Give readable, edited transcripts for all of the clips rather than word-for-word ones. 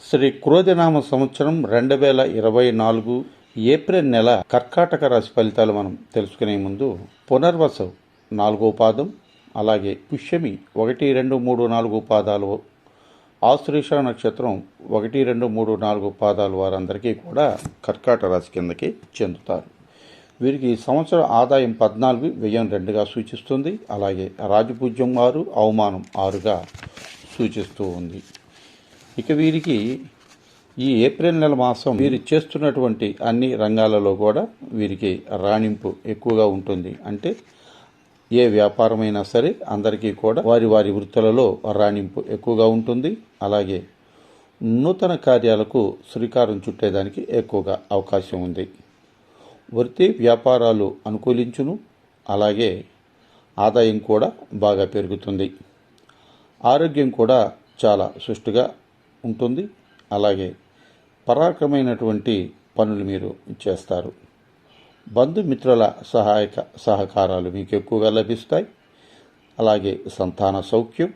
శ్రీ క్రోధినామ సంవత్సరం 2024 ఏప్రిల్ నెల కర్కాటక రాశి ఫలితాలు మనం తెలుసుకునే ముందు పునర్వసు 4వ పాదం, అలాగే పుష్యమి 1, 2, 3, 4 పాదాలు, ఆశ్లేష నక్షత్రం 1, 2, 3, 4 పాదాలు వారందరికీ కూడా కర్కాటక రాశి కిందకి చెందుతారు. వీరికి సంవత్సర ఆదాయం 14, వ్యయం 2గా సూచిస్తుంది. అలాగే రాజపూజ్యం 6, అవమానం 6గా సూచిస్తూ ఉంది. ఇక వీరికి ఈ ఏప్రిల్ నెల మాసం వీరు చేస్తున్నటువంటి అన్ని రంగాలలో కూడా వీరికి రాణింపు ఎక్కువగా ఉంటుంది. అంటే ఏ వ్యాపారమైనా సరే అందరికీ కూడా వారి వారి వృత్తులలో రాణింపు ఎక్కువగా ఉంటుంది. అలాగే నూతన కార్యాలకు శ్రీకారం చుట్టేదానికి ఎక్కువగా అవకాశం ఉంది. వృత్తి వ్యాపారాలు అనుకూలించును. అలాగే ఆదాయం కూడా బాగా పెరుగుతుంది. ఆరోగ్యం కూడా చాలా సుష్టుగా ఉంటుంది. అలాగే పరాక్రమైనటువంటి పనులు మీరు చేస్తారు. బంధుమిత్రుల సహకారాలు మీకు ఎక్కువగా లభిస్తాయి. అలాగే సంతాన సౌఖ్యం,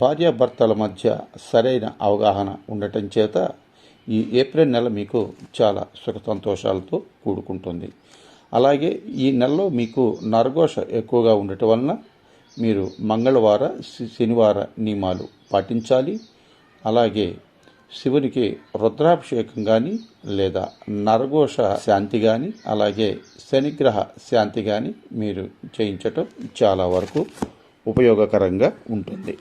భార్యాభర్తల మధ్య సరైన అవగాహన ఉండటం చేత ఈ ఏప్రిల్ నెల మీకు చాలా సుఖ సంతోషాలతో కూడుకుంటుంది. అలాగే ఈ నెలలో మీకు నరఘోష ఎక్కువగా ఉండటం వలన మీరు మంగళవార శనివార నియమాలు పాటించాలి. అలాగే శివునికి రుద్రాభిషేకం కానీ లేదా నరఘోష శాంతి కానీ అలాగే శనిగ్రహ శాంతి కానీ మీరు చేయించటం చాలా వరకు ఉపయోగకరంగా ఉంటుంది.